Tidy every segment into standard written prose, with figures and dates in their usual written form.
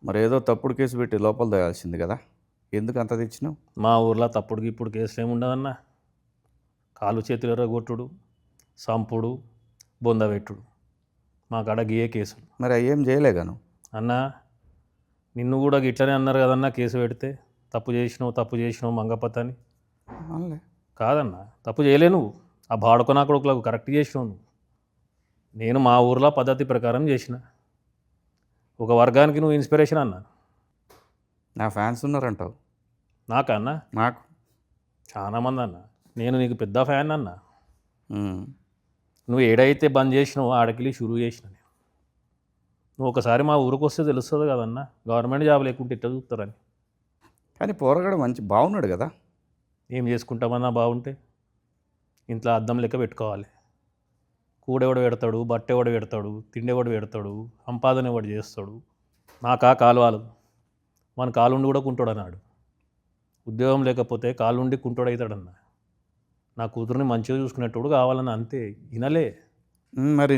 మరి ఏదో తప్పుడు కేసు పెట్టి లోపల తేయాల్సింది కదా, ఎందుకు అంత తెచ్చినావు? మా ఊర్లో తప్పుడుకి ఇప్పుడు కేసులు ఏమి ఉండదన్న. కాలు చేతులు ఎర్రగొట్టుడు, సంపుడు, బొందబెట్టుడు, మా కాడ గియే కేసులు. మరి అవి ఏం చేయలేగాను? అన్న నిన్ను కూడా ఇట్లనే అన్నారు కదన్నా, కేసు పెడితే తప్పు చేసినావు మంగపత్ అని. అవునులే. కాదన్న, తప్పు చేయలే నువ్వు. ఆ బాడుకొనా కొడుకులకు కరెక్ట్ చేసినావు నువ్వు. నేను మా ఊర్లో పద్ధతి ప్రకారం చేసిన. ఒక వర్గానికి నువ్వు ఇన్స్పిరేషన్ అన్న. నా ఫ్యాన్స్ ఉన్నారంటావు? నాకా అన్న? నాకు చాలామంది అన్న. నేను నీకు పెద్ద ఫ్యాన్ అన్న. ఉమ్. నువ్వు ఏడైతే బంద్ చేసినావో ఆడకెళ్ళి షురూ చేసిన నేను. నువ్వు ఒకసారి మా ఊరికి వస్తే తెలుస్తుంది కదన్న, గవర్నమెంట్ జాబ్ లేకుంటే ఇట్లా చూస్తారని. కానీ పోరగాడు మంచి బాగున్నాడు కదా. ఏం చేసుకుంటామన్నా బాగుంటే? ఇంట్లో అద్దం లెక్క పెట్టుకోవాలి. కూడెవడు పెడతాడు, బట్టెవడు పెడతాడు, తిండెవడు పెడతాడు, సంపాదన ఎవడు చేస్తాడు. నాకా కాలువాలు, మన కాలుండి కూడా కుంటోడు అన్నాడు. ఉద్యోగం లేకపోతే కాలుండి కుంటోడు అవుతాడన్న. నా కూతురుని మంచిగా చూసుకునేటోడు కావాలన్న, అంతే. వినలే. మరి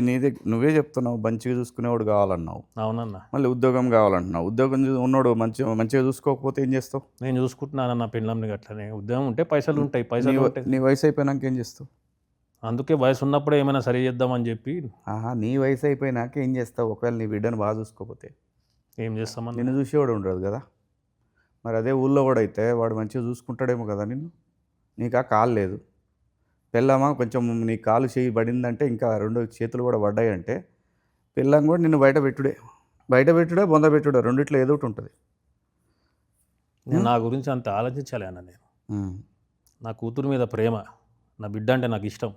నువ్వే చెప్తున్నావు మంచిగా చూసుకునేవాడు కావాలన్నావు. అవునన్నా. మళ్ళీ ఉద్యోగం కావాలంటున్నావు. ఉద్యోగం ఉన్నోడు మంచిగా చూసుకోకపోతే ఏం చేస్తావు? నేను చూసుకుంటున్నానన్న పెళ్ళంని అట్లనే. ఉద్యోగం ఉంటే పైసలు ఉంటాయి, పైసలు ఉంటాయి. నీ వయసు అయిపోయినాక ఏం చేస్తావు? అందుకే వయసు ఉన్నప్పుడే ఏమైనా సరి చేద్దామని చెప్పి. నీ వయసు అయిపోయినాక ఏం చేస్తావు? ఒకవేళ నీ బిడ్డను బాగా చూసుకోకపోతే ఏం చేస్తామని? నిన్ను చూసేవాడు ఉండదు కదా. మరి అదే ఊళ్ళో కూడా అయితే వాడు మంచిగా చూసుకుంటాడేమో కదా నిన్ను. నీకు ఆ కాలు లేదు, పెళ్ళామా కొంచెం నీ కాలు చేయి పడిందంటే, ఇంకా రెండు చేతులు కూడా పడ్డాయి అంటే పెళ్ళాం కూడా నిన్ను బయట పెట్టుడే బొంద పెట్టుడే, రెండిట్లో ఏదో ఒకటి ఉంటుంది. నేను నా గురించి అంత ఆలోచించాలి అన్న. నేను నా కూతురు మీద ప్రేమ, నా బిడ్డ అంటే నాకు ఇష్టం.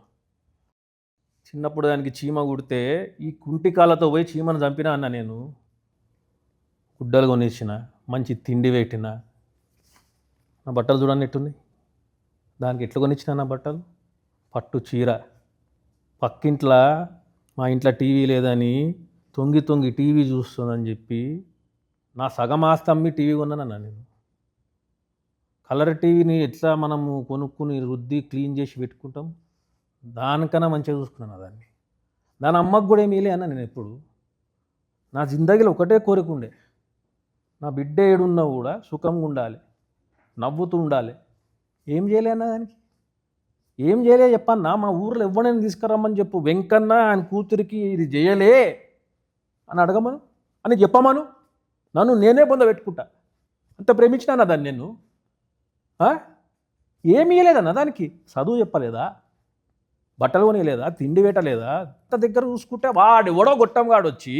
చిన్నప్పుడు దానికి చీమ కుడితే ఈ కుంటికాలతో పోయి చీమను చంపినా అన్న. నేను గుడ్డలు కొనిచ్చిన, మంచి తిండి పెట్టిన. నా బట్టలు చూడండి ఎట్టుంది. దానికి ఎట్లా కొనిచ్చిన నా బట్టలు? పట్టు చీర. పక్కింట్లో మా ఇంట్లో టీవీ లేదని తొంగి టీవీ చూస్తుందని చెప్పి నా సగం ఆస్తి అమ్మి టీవీ కొన్నానన్న నేను. కలర్ టీవీని ఎట్లా మనము కొనుక్కుని రుద్ది క్లీన్ చేసి పెట్టుకుంటాం, దానికన్నా మంచిగా చూసుకున్నాను దాన్ని. దాని అమ్మకు కూడా ఏమీ లే అన్న. నేను ఎప్పుడు నా జిందగీలో ఒకటే కోరిక ఉండే, నా బిడ్డ ఏడున్నా కూడా సుఖంగా ఉండాలి, నవ్వుతూ ఉండాలి. ఏం చేయలే అన్న దానికి. ఏం చేయలే చెప్పన్నా. మా ఊర్లో ఎవరైనా తీసుకురమ్మని చెప్పు, వెంకన్న ఆయన కూతురికి ఇది చేయలే అని అడగమను, అని చెప్పమను. నన్ను నేనే పొంద పెట్టుకుంటా. అంత ప్రేమించినా దాన్ని నేను. ఏమి ఇవ్వలేదన్న దానికి. చదువు చెప్పలేదా, బట్టలు కొనియలేదా, తిండి పెట్టలేదా? అంత దగ్గర చూసుకుంటే వాడు ఎవడో గొట్టంగాడు వచ్చి